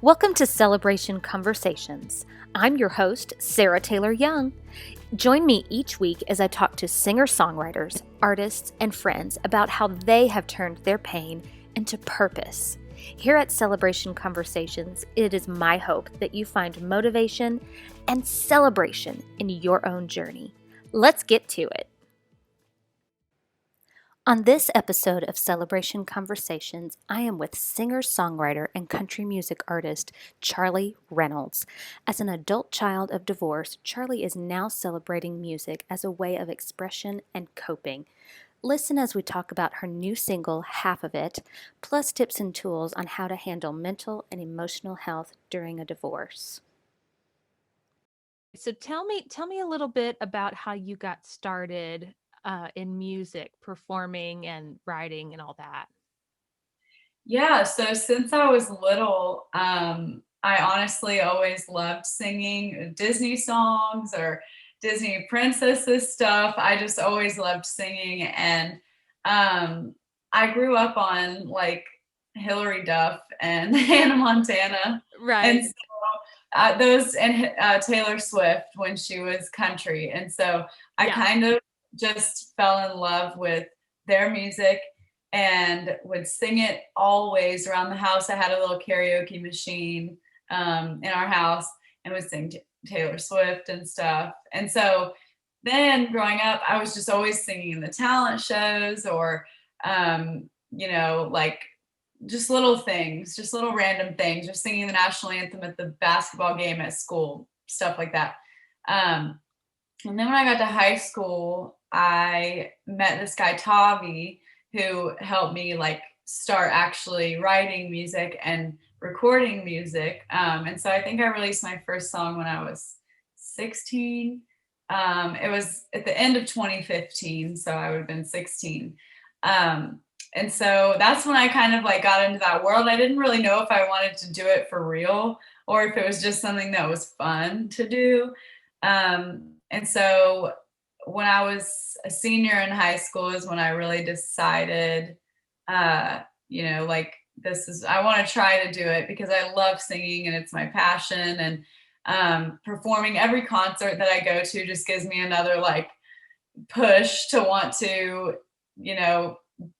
Welcome to Celebration Conversations. I'm your host, Sarah Taylor Young. Join me each week as I talk to singer-songwriters, artists, and friends about how they have turned their pain into purpose. Here at Celebration Conversations, it is my hope that you find motivation and celebration in your own journey. Let's get to it. On this episode of Celebration Conversations, I am with singer-songwriter and country music artist Charly Reynolds. As an adult child of divorce, Charly is now celebrating music as a way of expression and coping. Listen as we talk about her new single, Half of It, plus tips and tools on how to handle mental and emotional health during a divorce. So tell me a little bit about how you got started in music, performing and writing and all that. Yeah, so since I was little, I honestly always loved singing Disney songs or Disney princesses stuff. I just always loved singing, and I grew up on like Hilary Duff and Hannah Montana, Right. and so those and Taylor Swift when she was country, and so I Yeah. kind of just fell in love with their music and would sing it always around the house. I had a little karaoke machine in our house and would sing Taylor Swift and stuff. And so then growing up, I was just always singing in the talent shows or, like just little things, just little random things, or singing the national anthem at the basketball game at school, stuff like that. And then when I got to high school, I met this guy, Tavi, who helped me like start actually writing music and recording music. And so I think I released my first song when I was 16. It was at the end of 2015, so I would have been 16. And so that's when I kind of like got into that world. I didn't really know if I wanted to do it for real or if it was just something that was fun to do. And so when I was a senior in high school is when I really decided, I want to try to do it because I love singing and it's my passion. And performing every concert that I go to just gives me another like push to want to,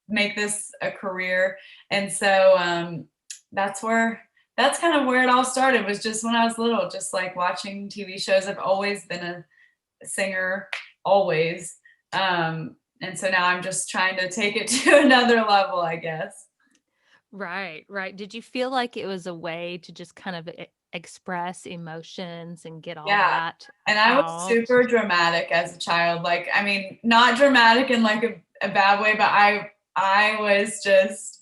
make this a career. And so that's kind of where it all started, was just when I was little, just like watching TV shows. I've always been a singer, always. And so now I'm just trying to take it to another level, I guess. Right. Did you feel like it was a way to just kind of express emotions and get all that And I was out? super dramatic as a child. Like, I mean, not dramatic in like a bad way, but I was just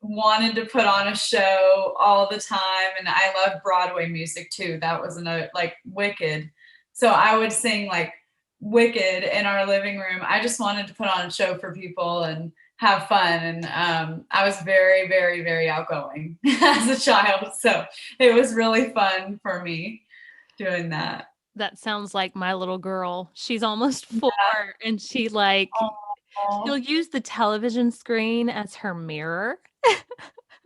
wanted to put on a show all the time. And I love Broadway music too. That was another, like Wicked. So I would sing like Wicked in our living room. I just wanted to put on a show for people and have fun. And I was very, very, very outgoing as a child. So it was really fun for me doing that. That sounds like my little girl. She's almost 4 and she'll use the television screen as her mirror.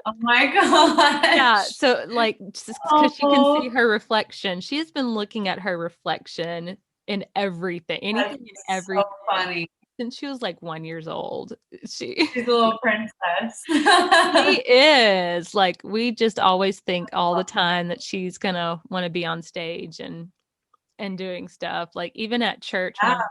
Oh my gosh. Yeah, so like just because she can see her reflection. She has been looking at her reflection in everything, anything and everything. So funny. Since she was like 1 year old. She's a little princess. She is. Like, we just always think all the time that she's gonna want to be on stage and doing stuff. Like even at church when I'm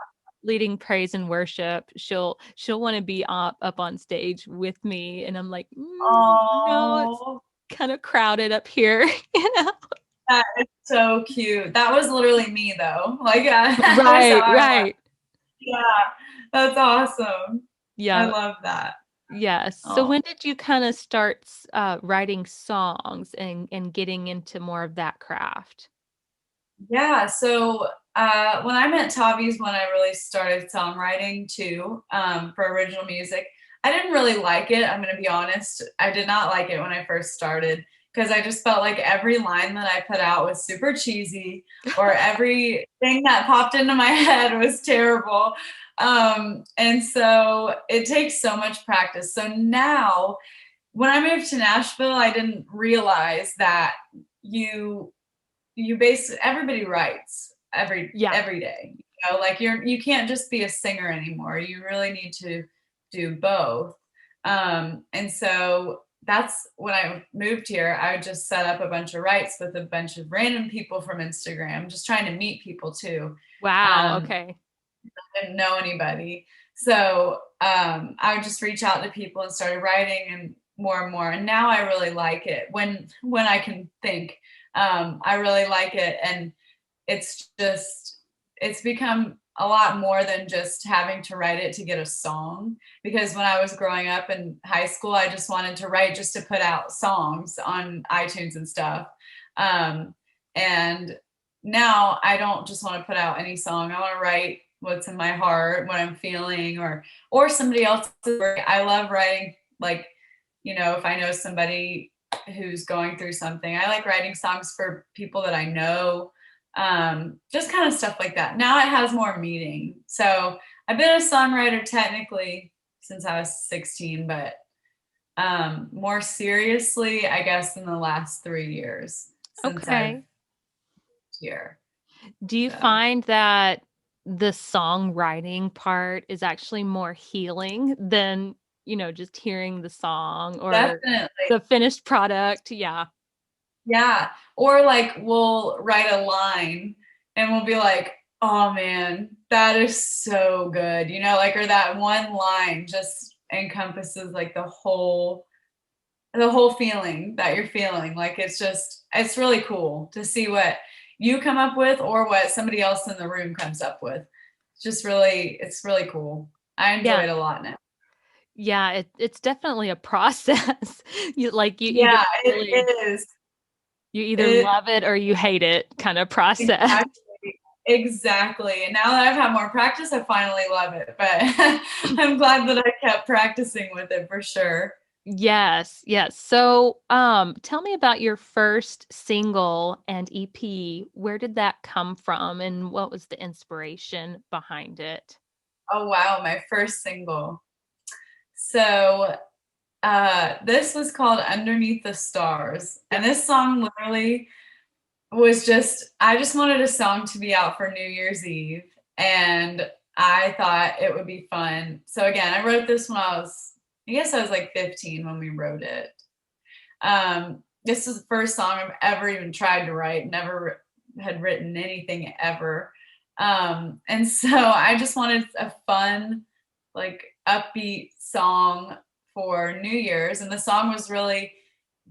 leading praise and worship, she'll want to be up on stage with me, and I'm like, no, it's kind of crowded up here. That is so cute. That was literally me though. Like, right. Yeah, that's awesome. Yeah, I love that. Yes. So when did you kind of start writing songs and getting into more of that craft? Yeah, so when I met Tavi's when I really started songwriting too, for original music. I didn't really like it. I'm going to be honest. I did not like it when I first started because I just felt like every line that I put out was super cheesy, or everything that popped into my head was terrible. And so it takes so much practice. So now when I moved to Nashville, I didn't realize that you basically everybody writes Yeah. every day. You know, like you can't just be a singer anymore. You really need to do both. And so that's when I moved here, I would just set up a bunch of writes with a bunch of random people from Instagram, just trying to meet people too. Wow. Um, Okay. didn't know anybody. So I would just reach out to people and started writing and more. And now I really like it when I can think. I really like it. And it's become a lot more than just having to write it to get a song. Because when I was growing up in high school, I just wanted to write just to put out songs on iTunes and stuff. Um, and now I don't just want to put out any song. I want to write what's in my heart, what I'm feeling, or somebody else's work. I love writing, like, if I know somebody who's going through something, I like writing songs for people that I know. Just kind of stuff like that. Now it has more meaning. So I've been a songwriter technically since I was 16, but more seriously, I guess in the last 3 years since I've Okay. here. Do you So find that the songwriting part is actually more healing than, just hearing the song or definitely. the finished product? Yeah. Yeah. Or like we'll write a line and we'll be like, oh man, that is so good. Like, or that one line just encompasses like the whole feeling that you're feeling. Like it's really cool to see what you come up with or what somebody else in the room comes up with. It's really cool. I enjoy Yeah. it a lot now. Yeah, it's definitely a process. You either Yeah, really it is. you either It love it or you hate it kind of process. exactly. Exactly. And now that I've had more practice, I finally love it. But I'm glad that I kept practicing with it for sure. Yes, yes. So, tell me about your first single and EP. Where did that come from, and what was the inspiration behind it? Oh wow, my first single. So this was called Underneath the Stars. And Yep. this song literally was I just wanted a song to be out for New Year's Eve. And I thought it would be fun. So again, I wrote this when I guess I was like 15 when we wrote it. This is the first song I've ever even tried to write, never had written anything ever. And so I just wanted a fun, like upbeat song for New Year's. And the song was really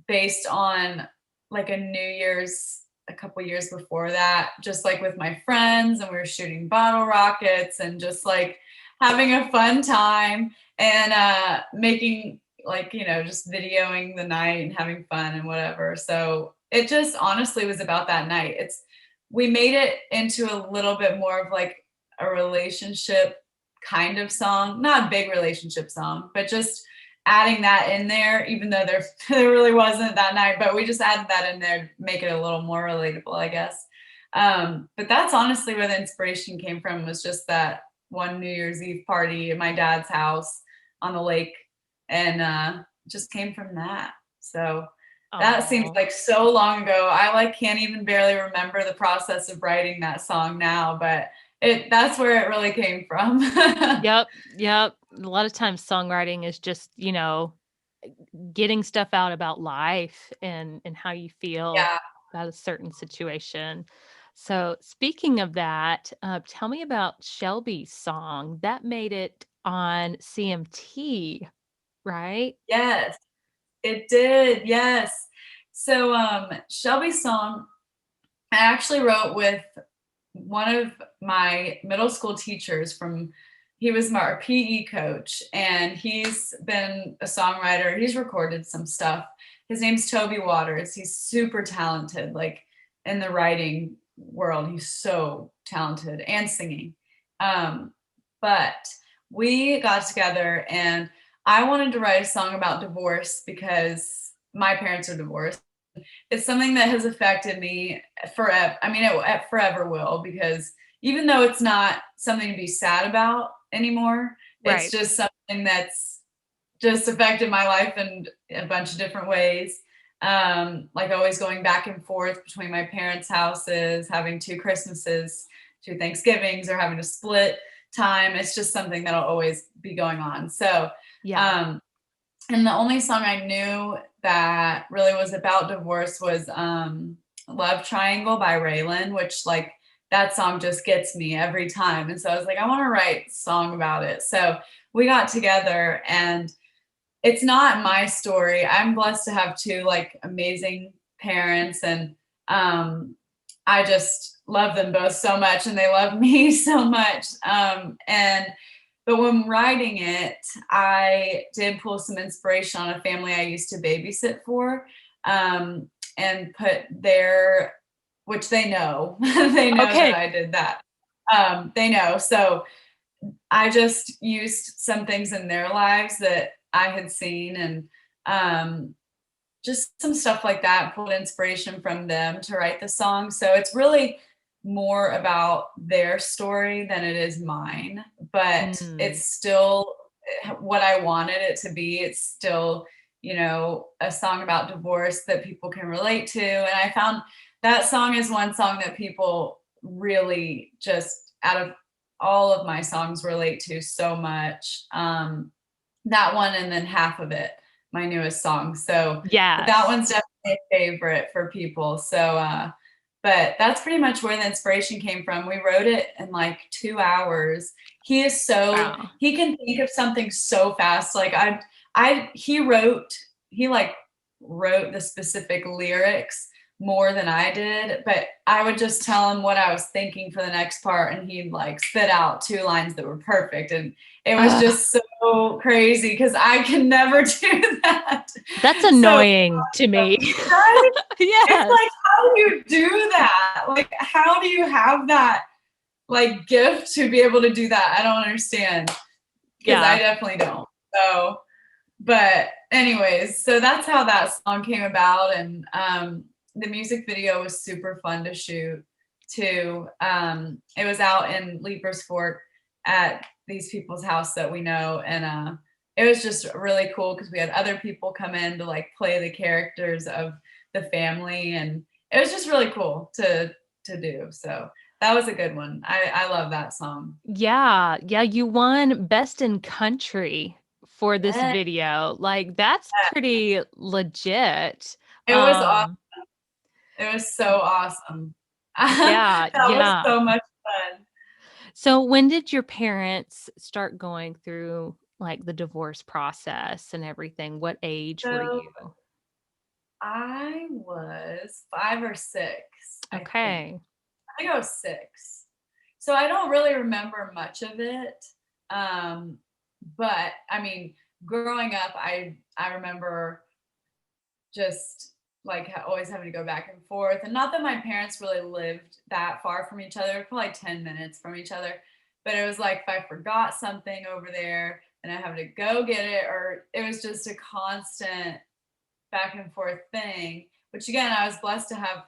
based on like a New Year's a couple years before that, just like with my friends, and we were shooting bottle rockets and just like having a fun time and making like, just videoing the night and having fun and whatever. So it just honestly was about that night. We made it into a little bit more of like a relationship kind of song, not a big relationship song, but just adding that in there, even though there really wasn't that night, but we just added that in there to make it a little more relatable, I guess. But that's honestly where the inspiration came from, was just that one New Year's Eve party at my dad's house on the lake, and just came from that. So that seems Oh, like so long ago. I like can't even barely remember the process of writing that song now, but that's where it really came from. yep, yep. A lot of times songwriting is just, getting stuff out about life and how you feel Yeah. about a certain situation. So, speaking of that, tell me about Shelby's song that made it on CMT, right? Yes. It did, yes. So Shelby's song I actually wrote with one of my middle school teachers he was our PE coach, and he's been a songwriter. He's recorded some stuff. His name's Toby Waters. He's super talented, like in the writing world. He's so talented and singing. But we got together and I wanted to write a song about divorce because my parents are divorced. It's something that has affected me forever. I mean, it forever will, because even though it's not something to be sad about anymore, it's Right. just something that's just affected my life in a bunch of different ways. Like always going back and forth between my parents' houses, having 2 Christmases, 2 Thanksgivings, or having to split time. It's just something that'll always be going on. So, Yeah. and the only song I knew that really was about divorce was Love Triangle by Raylan, which like that song just gets me every time. And so I was like, I want to write a song about it. So we got together, and it's not my story. I'm blessed to have 2 like amazing parents, and I just love them both so much, and they love me so much. But when writing it, I did pull some inspiration on a family I used to babysit for, and put their, which they know, they know that Okay. I did that. They know. So I just used some things in their lives that I had seen, and just some stuff like that, pulled inspiration from them to write the song. So it's really more about their story than it is mine, but Mm. it's still what I wanted it to be. It's still, a song about divorce that people can relate to. And I found that song is one song that people really just out of all of my songs relate to so much. That one, and then Half of It, my newest song. So, but that Yes. one's definitely a favorite for people. So, but that's pretty much where the inspiration came from. We wrote it in like 2 hours. Wow. He can think of something so fast. Like he like wrote the specific lyrics more than I did, but I would just tell him what I was thinking for the next part, and he'd like spit out 2 lines that were perfect. And it was Ugh, just so crazy because I can never do that. that's So, annoying to me. right? It's Yes. like, how do you do that? Like, how do you have that like gift to be able to do that? I don't understand, because I Yeah. definitely don't. So, but anyways, so that's how that song came about. And the music video was super fun to shoot too. It was out in Leapers Fork at these people's house that we know, and it was just really cool because we had other people come in to like play the characters of the family, and it was just really cool to do. So that was a good one. I love that song. Yeah. Yeah. You won Best in Country for this Yeah, video. Like, that's pretty legit. it was awesome. Um, It was so awesome. yeah. That was Yeah. so much fun. So when did your parents start going through like the divorce process and everything? What age were So you? I was 5 or 6, I think. Okay. I think I was 6. So I don't really remember much of it. Um, but I mean, growing up, I remember just like always having to go back and forth. And not that my parents really lived that far from each other, probably 10 minutes from each other. But it was like if I forgot something over there and I had to go get it, or it was just a constant back and forth thing. Which again, I was blessed to have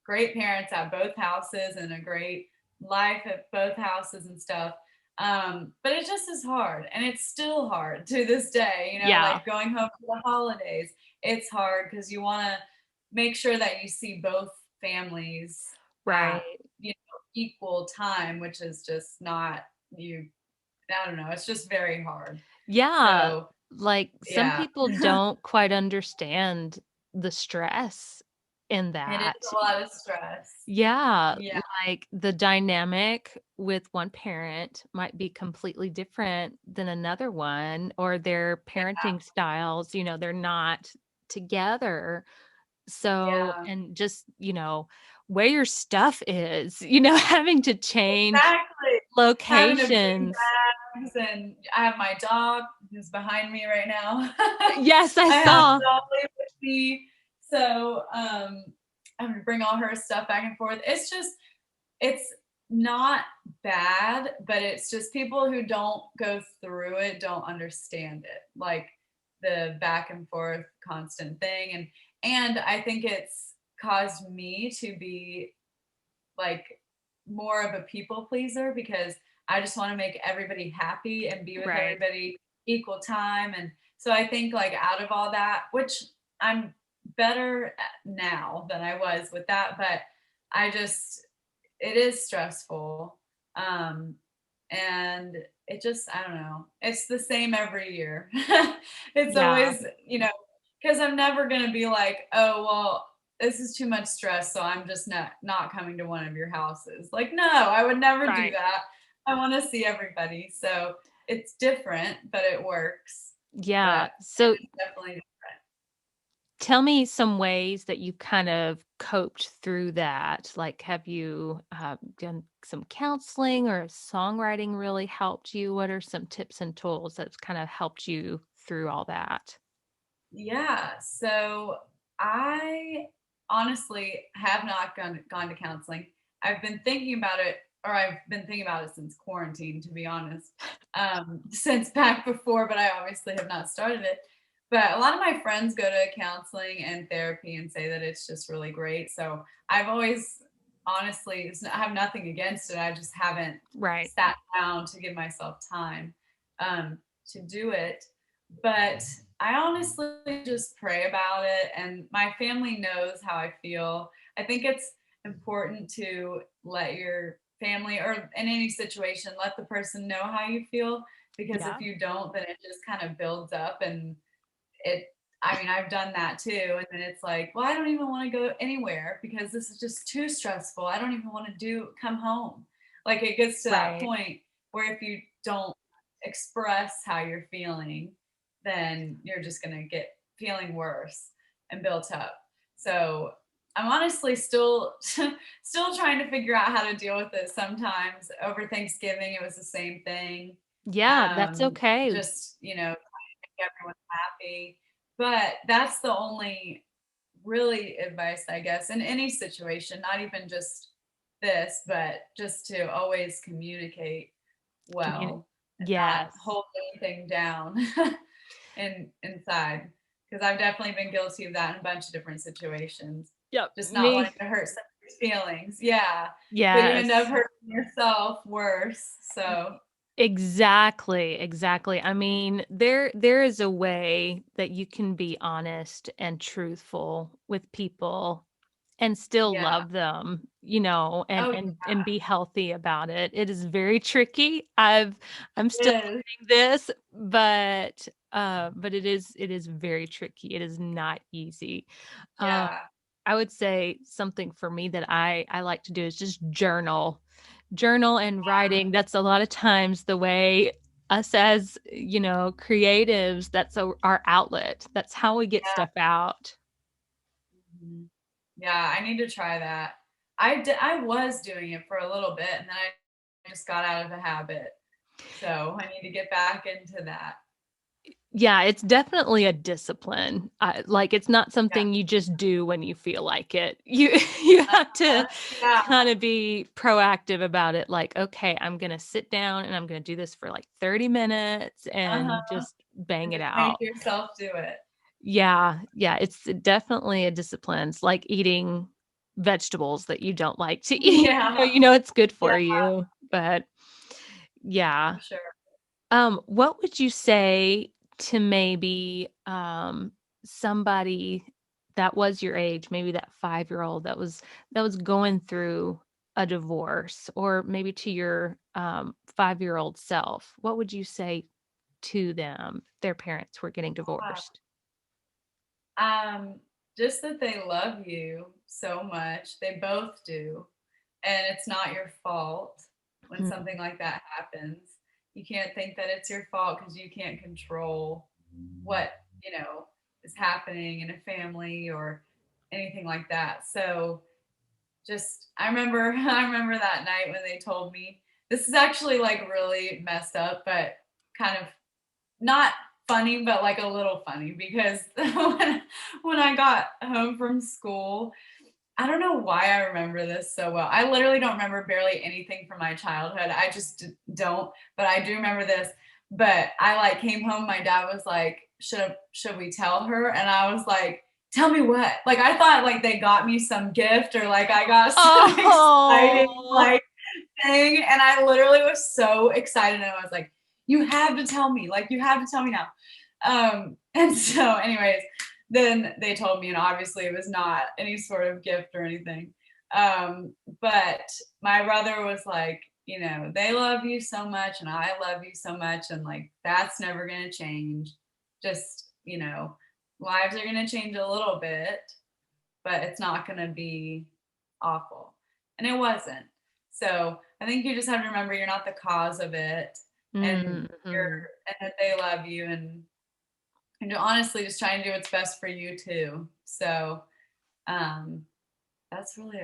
great parents at both houses and a great life at both houses and stuff. But it just is hard, and it's still hard to this day. Yeah. Like going home for the holidays, it's hard because you want to make sure that you see both families at Right. equal time, which is just not you. I don't know. It's just very hard. Yeah. So Like some yeah, people don't quite understand the stress in it is that. a lot of stress. Yeah, Yeah, like the dynamic with one parent might be completely different than another one, or their parenting styles, they're not together. So, yeah. and just, where your stuff is, having to change Exactly. Having to bring locations. bags, and I have my dog who's behind me right now. Yes, I I have saw. Dolly with me. So, having to bring all her stuff back and forth. It's not bad, but it's just people who don't go through it don't understand it. Like the back and forth constant thing. And I think it's caused me to be like more of a people pleaser because I just want to make everybody happy and be with Right. everybody equal time. And So I think like out of all that, which I'm better now than I was with that, but I just, it is stressful. Um, and it just, I don't know, it's the same every year. It's Yeah. always, because I'm never going to be like, oh, well, this is too much stress, so I'm just not coming to one of your houses. Like, no, I would never do Right. that. I want to see everybody. So it's different, but it works. Yeah. But So it's definitely tell me some ways that you kind of coped through that. Like, have you done some counseling, or has songwriting really helped you? What are some tips and tools that's kind of helped you through all that? yeah. So I honestly have not gone to counseling. I've been thinking about it, or I've been thinking about it since quarantine, to be honest, since back before, but I obviously have not started it. But a lot of my friends go to counseling and therapy and say that it's just really great. So I've always honestly, I have nothing against it. I just haven't Right. sat down to give myself time to do it. But I honestly just pray about it, and my family knows how I feel. I think it's important to let your family, or in any situation, let the person know how you feel, because if Yeah. you don't, then it just kind of builds up, and it I mean, I've done that too, and then it's like, well, I don't even want to go anywhere because this is just too stressful. I don't even want to come home. Like it gets to that Right. point where if you don't express how you're feeling, then you're just going to get feeling worse and built up. So I'm honestly still still trying to figure out how to deal with it. Sometimes over Thanksgiving it was the same thing. Yeah, that's okay. Just make everyone happy. But that's the only really advice, I guess, in any situation, not even just this, but just to always communicate Communi- well and not yes. hold anything down inside. Because I've definitely been guilty of that in a bunch of different situations. Yep. Just not wanting Me. to hurt somebody's feelings. Yeah. But you end up Yes. hurting yourself worse. So Exactly, exactly. I mean, there is a way that you can be honest and truthful with people and still yeah. love them, you know, and Oh, and be healthy about it. It is very tricky. I'm still it is. learning this, but it is very tricky. It is not easy. Um, Yeah. I would say something for me that I like to do is just journal and writing. That's a lot of times the way us as, creatives, that's our outlet. That's how we get Yeah. stuff out. Mhm. Yeah, I need to try that. I was doing it for a little bit, and then I just got out of the habit. So I need to get back into that. Yeah, it's definitely a discipline. Like, it's not Yeah. something you just do when you feel like it. You you have to Yeah. kind of be proactive about it. Like, okay, I'm gonna sit down and I'm gonna do this for like 30 minutes and Uh-huh. just bang And it just make out. yourself do it. Yeah, yeah, it's definitely a discipline. It's like eating vegetables that you don't like to eat. Yeah. It's good Yeah, for you, but yeah. for sure. What would you say to maybe somebody that was your age, maybe that 5-year-old that was going through a divorce, or maybe to your 5-year-old self? What would you say to them if their parents were getting divorced? Um, just that they love you so much. They both do. And it's not your fault when Mm. something like that happens. You can't think that it's your fault because you can't control what, is happening in a family or anything like that. So just I remember that night when they told me, this is actually like really messed up, but kind of not funny, but like a little funny, because when I got home from school, I don't know why I remember this so well. I literally don't remember barely anything from my childhood. I just don't, but I do remember this. But I like came home, my dad was like, should we tell her? And I was like, tell me what? Like I thought like they got me some gift, or like I got some exciting Oh, like thing. And I literally was so excited, and I was like, you have to tell me. Like you have to tell me now. And so anyways, then they told me, and obviously it was not any sort of gift or anything. But my brother was like, they love you so much and I love you so much, and like that's never gonna change. Just, lives are gonna change a little bit, but it's not gonna be awful. And it wasn't. So I think you just have to remember you're not the cause of it, and Mm-hmm. that they love you, and to honestly just try and do what's best for you too. So um that's really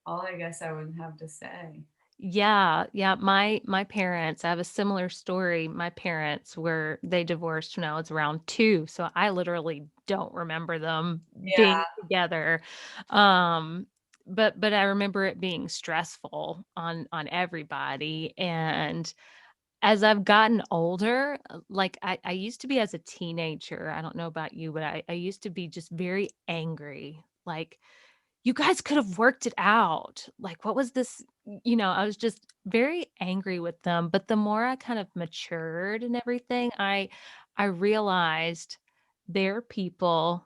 all I guess I would have to say. Yeah, yeah. My parents, I have a similar story. My parents they divorced when I was around 2, so I literally don't remember them being Yeah, together. Um, but I remember it being stressful on everybody. And as I've gotten older, like I used to be as a teenager. I don't know about you, but I used to be just very angry. Like, you guys could have worked it out. Like, what was this? I was just very angry with them. But the more I kind of matured and everything, I realized they're people,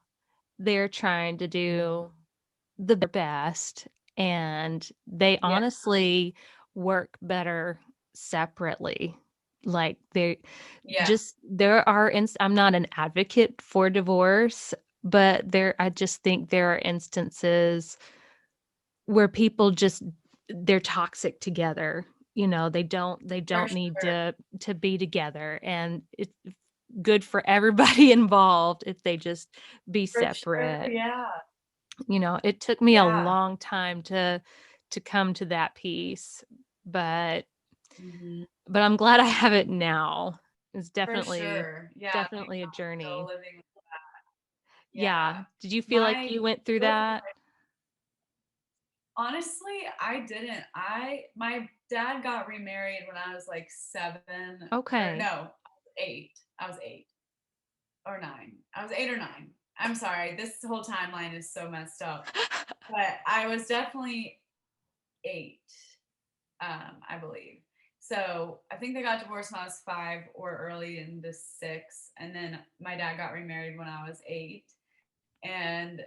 they're trying to do the best, and they yeah, honestly work better separately. Like, yeah, there are I'm not an advocate for divorce, but I just think there are instances where people just they're toxic together. They don't for need sure. to be together, and it's good for everybody involved if they just be For sure, separate. yeah. It took me a Yeah. long time to come to that peace, but Mhm. I'm glad I have it now. It's For definitely sure. Yeah, maybe definitely a I'm still journey. living. Yeah. Yeah. Did you feel like My you went through both that? Honestly, I didn't. My dad got remarried when I was like 7, or no, Okay. I was 8. I was 8 or 9. I was 8 or 9. I'm sorry. This whole timeline is so messed up. But I was definitely 8, I believe. So I think they got divorced when I was 5 or early into 6. And then my dad got remarried when I was 8. And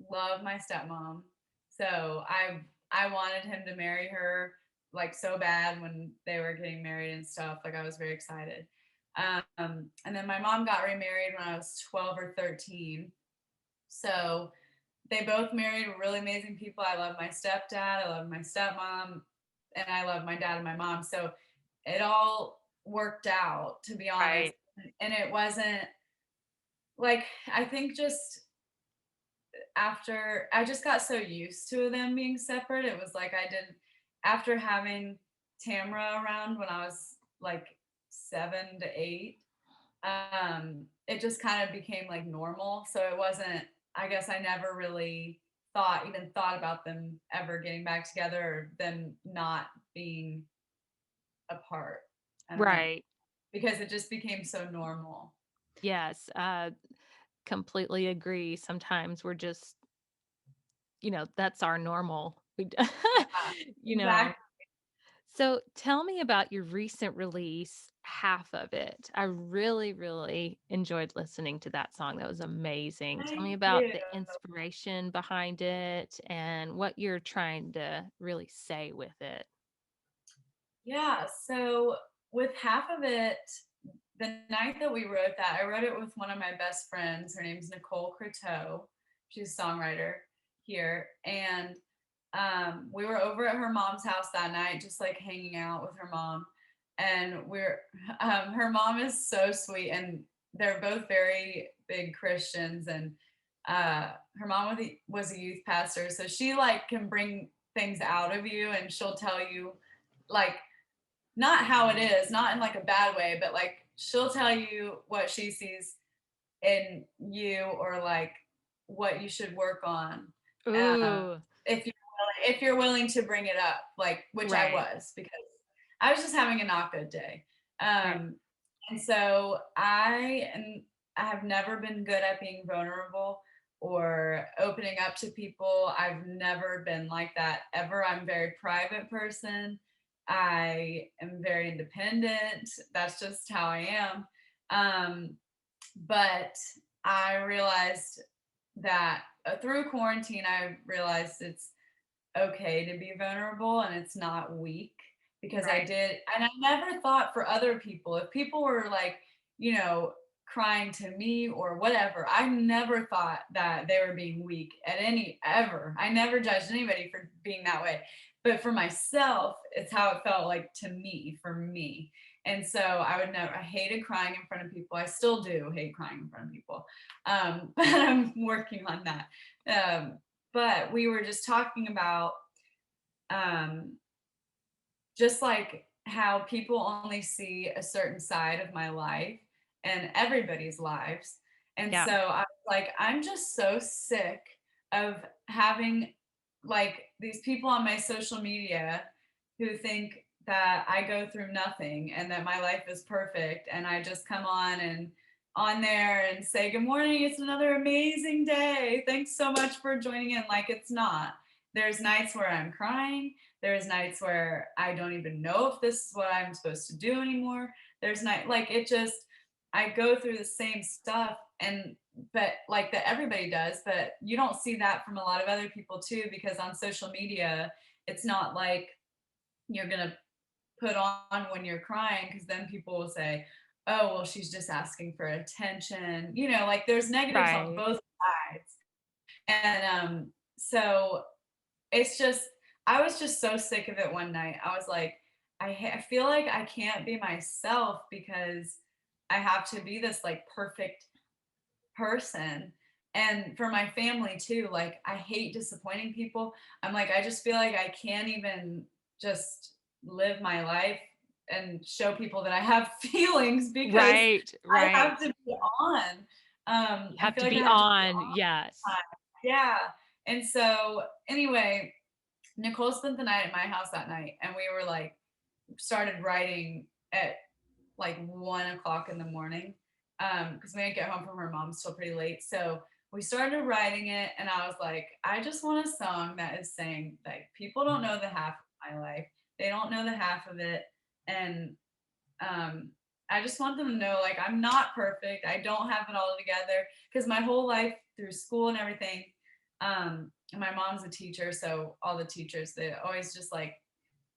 love my stepmom. So I wanted him to marry her like so bad when they were getting married and stuff. Like I was very excited. And then my mom got remarried when I was 12 or 13. So they both married really amazing people. I love my stepdad, I love my stepmom, and I love my dad and my mom. So it all worked out, to be honest. Right. And it wasn't like, I think just after I just got so used to them being separate, it was like I didn't, after having Tamra around when I was like 7 to 8, it just kind of became like normal. So it wasn't, I guess I never really even thought about them ever getting back together or them not being apart. I don't know. Right. Because it just became so normal. Yes, completely agree. Sometimes we're just, that's our normal. Yeah, You know. exactly. So tell me about your recent release, Half of It. I really, really enjoyed listening to that song. That was amazing. Tell me Thank about you. the inspiration behind it and what you're trying to really say with it. Yeah, so with half of it, the night that we wrote that, I wrote it with one of my best friends. Her name's Nicole Croteau. She's a songwriter here. And we were over at her mom's house that night, just like hanging out with her mom. And her mom is so sweet, and they're both very big Christians. And her mom was a youth pastor. So she like can bring things out of you, and she'll tell you like not how it is, not in like a bad way, but like she'll tell you what she sees in you, or like what you should work on. Uh, Ooh, if you're willing to bring it up, like which I right, was, because I was just having a not good day. right, Um, and so I have never been good at being vulnerable or opening up to people. I've never been like that ever. I'm a very private person. I am very independent. That's just how I am. But I realized that through quarantine, I realized it's okay to be vulnerable and it's not weak because I Right. did, and I never thought for other people, if people were like, you know, crying to me or whatever, I never thought that they were being weak at any ever. I never judged anybody for being that way. But for myself, it's how it felt like to me, for me. And so I would never, I hated crying in front of people. I still do hate crying in front of people. But I'm working on that. Um, but we were just talking about um, just like how people only see a certain side of my life and everybody's lives. And Yeah. so I was like, I'm just so sick of having like these people on my social media who think that I go through nothing and that my life is perfect. And I just come on there and say, good morning, it's another amazing day. Thanks so much for joining in. Like it's not. There's nights where I'm crying. There's nights where I don't even know if this is what I'm supposed to do anymore. There's night like it just I go through the same stuff and but like that everybody does, but you don't see that from a lot of other people too because on social media it's not like you're going to put on when you're crying because then people will say, "Oh, well she's just asking for attention." You know, like there's negatives on Right. both sides. And so it's just I was just so sick of it one night. I was like, I feel like I can't be myself because I have to be this like perfect person. And for my family too, like I hate disappointing people. I'm like, I just feel like I can't even just live my life and show people that I have feelings because Right. I Right. have to be on. You I have feel to like I be have to be on. Yes. on. Yeah. And so anyway, Nicole spent the night at my house that night, and we were like, started writing at like 1 o'clock in the morning because we didn't get home from her mom's till pretty late. So we started writing it, and I was like, I just want a song that is saying like people don't know the half of my life, they don't know the half of it, and um, I just want them to know like I'm not perfect. I don't have it all together because my whole life through school and everything. And my mom's a teacher, so all the teachers they always just like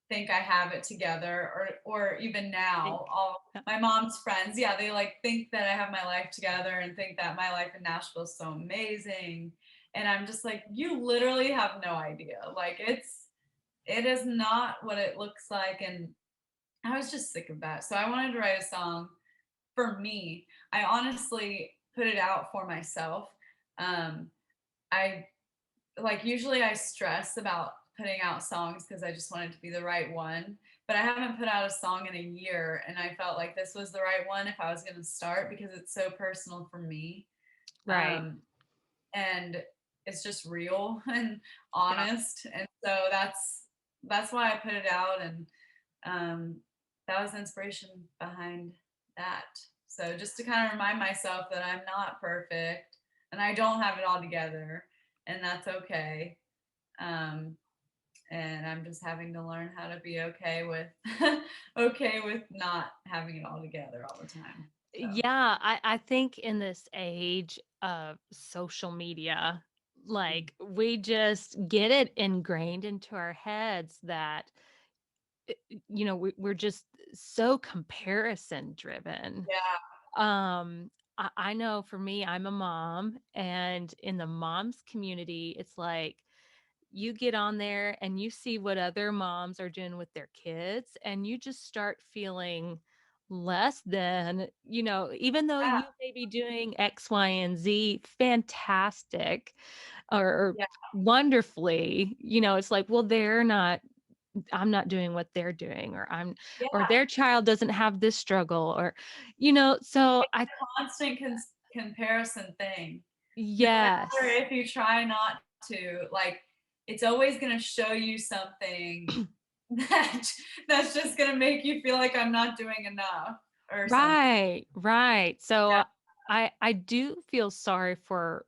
think I have it together, or even now, Think. all my mom's friends, yeah, they like think that I have my life together and think that my life in Nashville is so amazing. And I'm just like, you literally have no idea. Like it is not what it looks like. And I was just sick of that. So I wanted to write a song for me. I honestly put it out for myself. Um, I like usually I stress about putting out songs because I just want it to be the right one. But I haven't put out a song in a year, and I felt like this was the right one if I was going to start because it's so personal for me. Right. Um, and it's just real and Yeah. honest. And so that's why I put it out. And um, that was the inspiration behind that. So just to kind of remind myself that I'm not perfect and I don't have it all together, and that's okay. Um, and I'm just having to learn how to be okay with okay with not having it all together all the time. So Yeah, I think in this age of social media, mm, like we just get it ingrained into our heads that we're just so comparison driven. yeah, I know for me, I'm a mom, and in the moms community, it's like you get on there and you see what other moms are doing with their kids, and you just start feeling less than, even though yeah, you may be doing X, Y, and Z fantastic or yeah, wonderfully, it's like, well, I'm not doing what they're doing, or yeah. their child doesn't have this struggle, so I, Constant comparison thing. No matter yes. if you try not to, like, it's always going to show you something that that's just going to make you feel like I'm not doing enough or something. Right, right. So Yeah, I do feel sorry for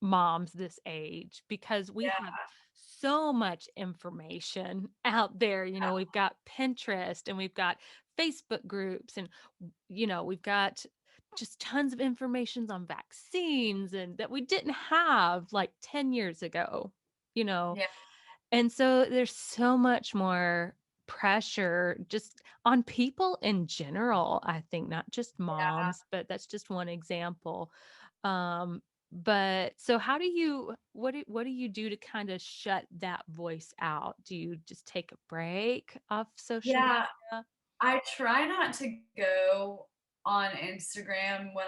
moms this age because we yeah, have so much information out there. We've got Pinterest and we've got Facebook groups and we've got just tons of information on vaccines and that we didn't have like 10 years ago, you know? Yeah, And so there's so much more pressure just on people in general, I think, not just yeah. moms, but that's just one example. Um, but so how do you what do you do to kind of shut that voice out? Do you just take a break off social Yeah, media? I try not to go on Instagram when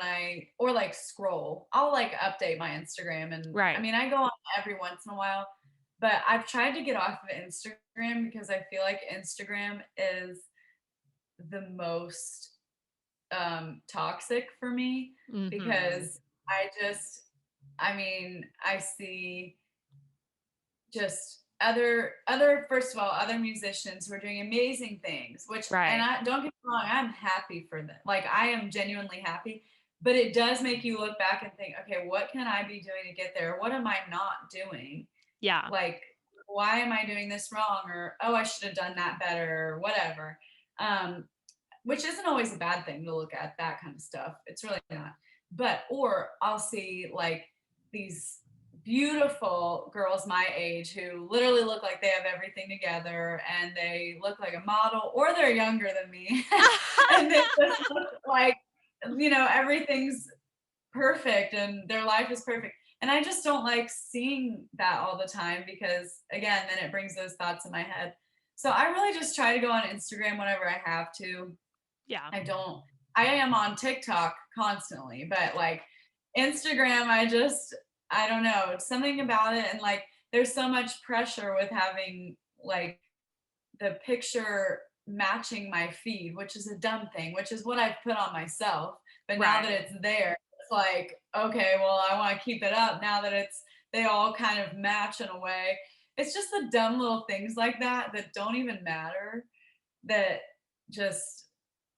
or like scroll. I'll like update my Instagram and I Right. mean I go on every once in a while, but I've tried to get off of Instagram because I feel like Instagram is the most toxic for me Mhm. because I mean, I see just other first of all other musicians who are doing amazing things which and Right. I don't get me wrong, I'm happy for them, like I am genuinely happy, but it does make you look back and think, okay, what can I be doing to get there, what am I not doing, Yeah. like why am I doing this wrong, or oh I should have done that better or whatever, um which isn't always a bad thing to look at that kind of stuff. It's really not. But or I'll see like these beautiful girls my age who literally look like they have everything together and they look like a model or they're younger than me and they just look like everything's perfect and their life is perfect. And I just don't like seeing that all the time because again, then it brings those thoughts in my head. So I really just try to go on Instagram whenever I have to. Yeah. I don't I am on TikTok constantly, but like Instagram, I don't know, it's something about it and like there's so much pressure with having like the picture matching my feed, which is a dumb thing, which is what I've put on myself. But now that Right. it's there, it's like, okay, well, I want to keep it up now that they all kind of match in a way. It's just the dumb little things like that that don't even matter that just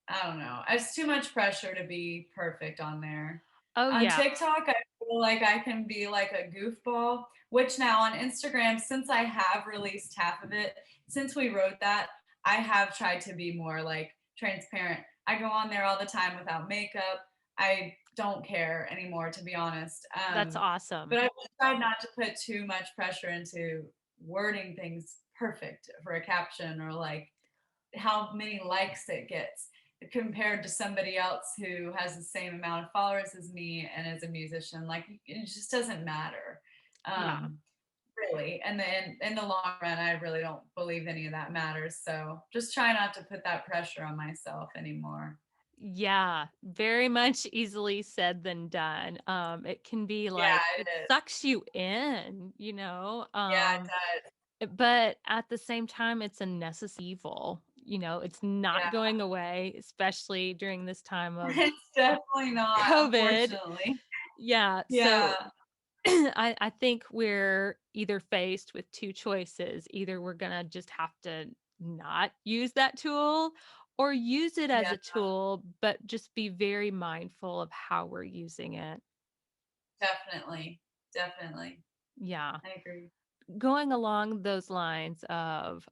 I don't know. It's too much pressure to be perfect on there. Oh, On yeah. TikTok, I feel like I can be like a goofball, which now on Instagram, since I have released half of it, since we wrote that, I have tried to be more like transparent. I go on there all the time without makeup. I don't care anymore, to be honest. That's But awesome. I've tried not to put too much pressure into wording things perfect for a caption or like how many likes it gets compared to somebody else who has the same amount of followers as me and is a musician. Like it just doesn't matter. Yeah. Um, really. And then in the long run, I really don't believe any of that matters. So just try not to put that pressure on myself anymore. Yeah, very much easily said than done. It can be Yeah, like it it is. sucks you in, you know? Yeah, it does. But at the same time, it's a necessary evil. You know, it's not Yeah. going away, especially during this time of It's definitely not, COVID. unfortunately. Yeah. So Yeah. I think we're either faced with two choices. Either we're going to just have to not use that tool or use it as Yeah, a tool, but just be very mindful of how we're using it. definitely. Definitely. Yeah. I agree. Going along those lines of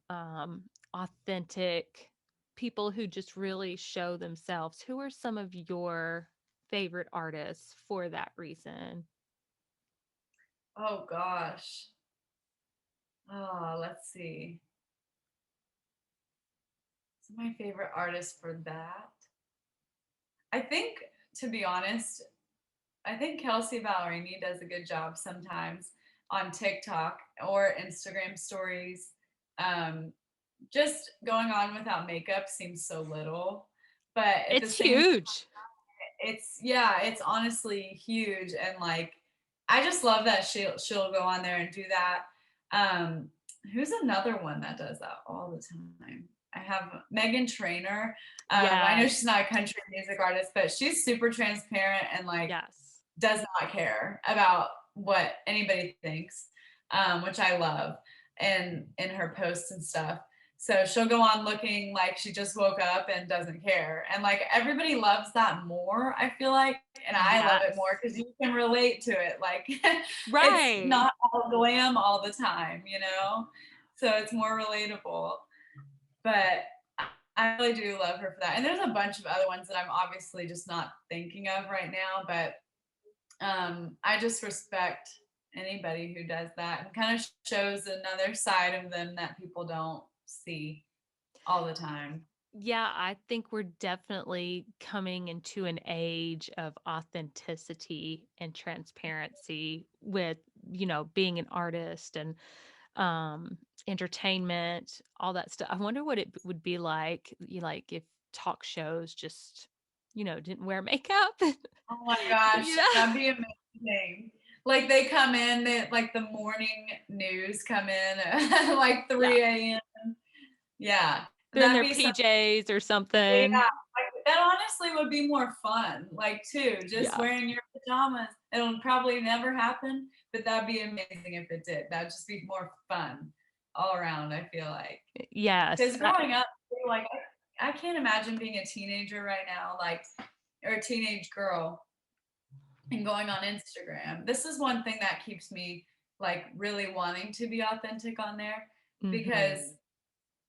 authentic people who just really show themselves, who are some of your favorite artists for that reason? Oh gosh. Oh, let's see. Who's my favorite artist for that? I think, to be honest, I think Kelsey Ballerini does a good job sometimes on TikTok or Instagram stories. Um, just going on without makeup seems so little, but at the It's same time, huge. it's honestly huge, and like I just love that she'll go on there and do that. Um, who's another one that does that all the time? I have Meghan Trainor. I know Yes. she's not a country music artist, but she's super transparent and like Yes. does not care about what anybody thinks, which I love, and in her posts and stuff. So she'll go on looking like she just woke up and doesn't care. And like everybody loves that more, I feel like. And I love it more Yes. because you can relate to it. Like it's Right. not all glam all the time, you know? So it's more relatable. But I really do love her for that. And there's a bunch of other ones that I'm obviously just not thinking of right now, but I just respect anybody who does that and kind of shows another side of them that people don't see all the time. Yeah, I think we're definitely coming into an age of authenticity and transparency with, being an artist and um entertainment, all that stuff. I wonder what it would be like, like if talk shows just, didn't wear makeup. Oh my gosh, you know? that'd be amazing. Like they come in, like the morning news come in at like Yeah. 3 a.m. Yeah, They're in that'd their be something. PJs or Yeah, something. like, that honestly would be more fun. Like too, just Yeah. wearing your pajamas. It'll probably never happen, but that'd be amazing if it did. That'd just be more fun all around, I feel like. Yes. Because growing up, like I can't imagine being a teenager right now, like or a teenage girl and going on Instagram. This is one thing that keeps me like really wanting to be authentic on there Mhm. because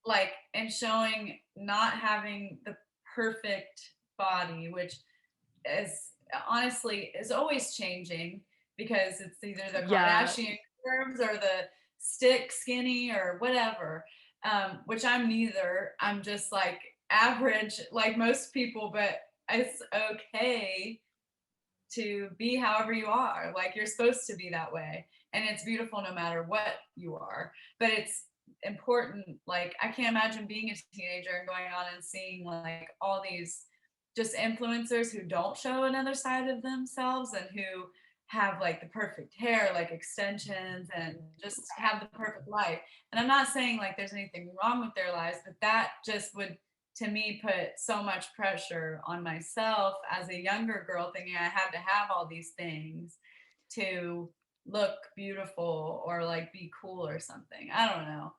like and showing not having the perfect body, which is honestly is always changing because it's either the Yeah. Kardashian curves or the stick skinny or whatever. Which I'm neither. I'm just like average, like most people, but it's okay to be however you are. Like you're supposed to be that way. And it's beautiful no matter what you are. But it's important. Like I can't imagine being a teenager and going on and seeing like all these just influencers who don't show another side of themselves and who have like the perfect hair, like extensions, and just have the perfect life. And I'm not saying like there's anything wrong with their lives, but that just would to me put so much pressure on myself as a younger girl thinking I had to have all these things to look beautiful or like be cool or something. I don't know.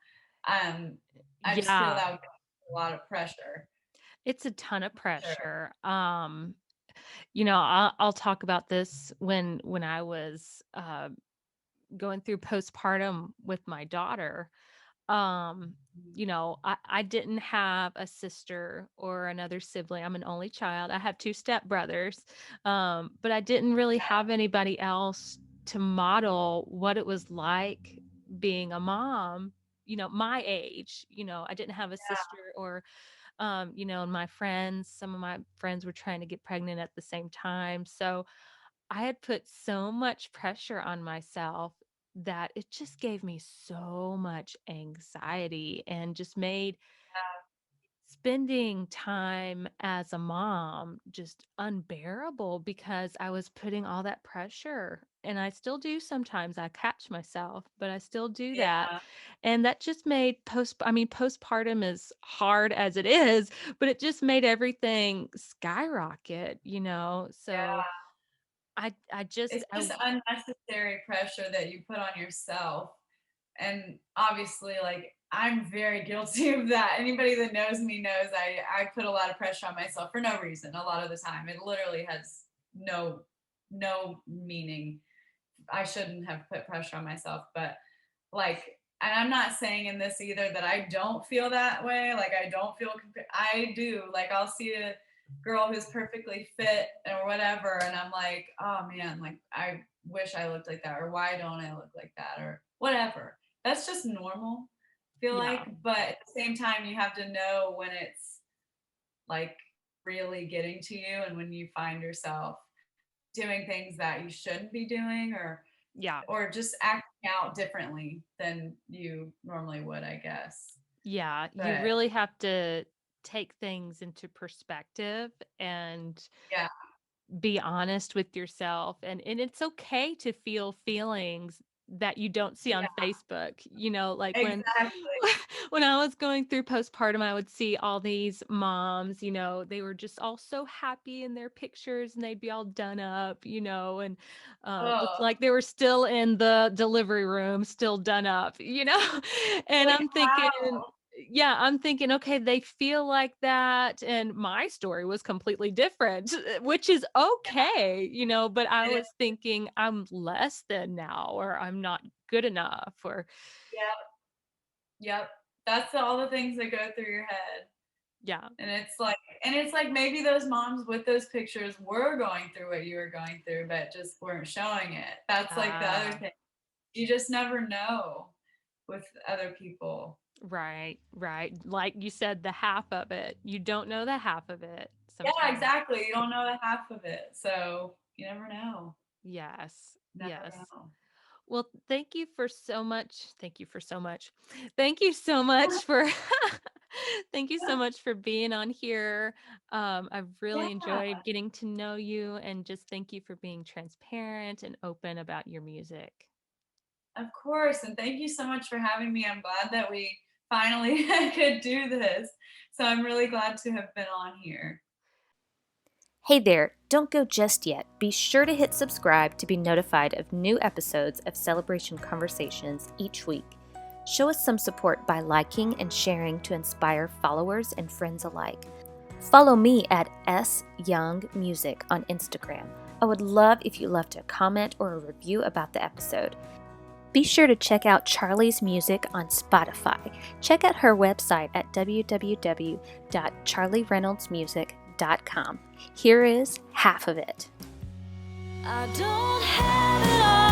Um, I just feel Yeah. that would be a lot of pressure. It's a ton of Sure. pressure. I'll talk about this when I was going through postpartum with my daughter. um I didn't have a sister or another sibling. I'm an only child. I have two stepbrothers, but I didn't really have anybody else to model what it was like being a mom, my age. I didn't have a sister or and some of my friends were trying to get pregnant at the same time, so I had put so much pressure on myself that it just gave me so much anxiety and just made spending time as a mom just unbearable because I was putting all that pressure. And I still do sometimes. I catch myself, but I still do that. Yeah. And that just made postpartum as hard as it is, but it just made everything skyrocket, So Yeah. I just It's just unnecessary pressure that you put on yourself. And obviously, like I'm very guilty of that. Anybody that knows me knows I put a lot of pressure on myself for no reason a lot of the time. It literally has no meaning. I shouldn't have put pressure on myself, but like and I'm not saying in this either that I don't feel that way. Like I don't feel I do. Like I'll see a girl who's perfectly fit or whatever and I'm like, "Oh man, like I wish I looked like that or why don't I look like that or whatever." That's just normal. I feel yeah. like, but at the same time you have to know when it's like really getting to you and when you find yourself doing things that you shouldn't be doing Yeah. or just acting out differently than you normally would, I guess. Yeah, you But really have to take things into perspective and yeah, be honest with yourself, and it's okay to feel feelings that you don't see on yeah, Facebook. Like when exactly. when I was going through postpartum, I would see all these moms, they were just all so happy in their pictures and they'd be all done up, and looked Oh, like they were still in the delivery room, still done up, And like I'm thinking, how? yeah, I'm thinking, okay, they feel like that. And my story was completely different, which is okay, but I It is, was thinking I'm less than now, or I'm not good enough, or yep, yep. That's all the things that go through your head. Yeah. And it's like maybe those moms with those pictures were going through what you were going through, but just weren't showing it. That's like the other Ah, thing. You just never know with other people. right, right. Like you said, the half of it. You don't know the half of it Yeah, sometimes. exactly. You don't know the half of it. So you never know. Yes, Never yes. know. Well, thank you for so much. Thank you for so much. Thank you so much for thank you so much for being on here. I've really Yeah, enjoyed getting to know you, and just thank you for being transparent and open about your music. of course. And thank you so much for having me. I'm glad that we finally could do this. So I'm really glad to have been on here. Hey there, don't go just yet. Be sure to hit subscribe to be notified of new episodes of Celebration Conversations each week. Show us some support by liking and sharing to inspire followers and friends alike. Follow me at syoungmusic on Instagram. I would love if you left a comment or a review about the episode. Be sure to check out Charly's music on Spotify. Check out her website at www.charlyreynoldsmusic.com. Here is half of it. I don't have it all.